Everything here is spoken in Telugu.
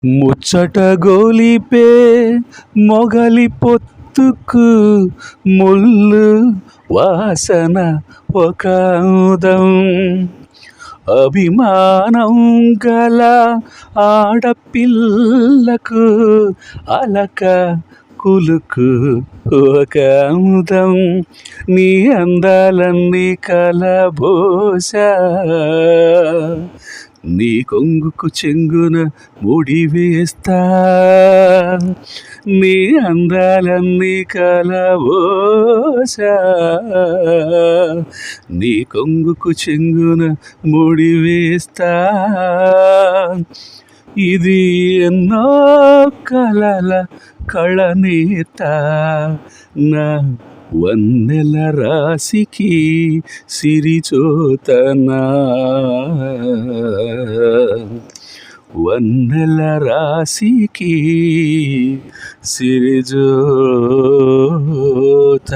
ముచ్చట గోలిపే మొగలి పొత్తుకు ముళ్ళు వాసన ఒక ఆముదం. అభిమానం గల ఆడపిల్లకు అలక కులుకు ఒక ఆముదం. నీ అందాలన్నీ కలబోసా నీ కొంగుకు చెంగున ముడివేస్తా. నీ అందాలన్నీ కలబోసా నీ కొంగుకు చెంగున ముడివేస్తా. ఇది ఎన్నో కలల కళనేత నా వన్నెల రాశికి సిరిచోతనా. వన్నెల రాశికి సిరిజోత.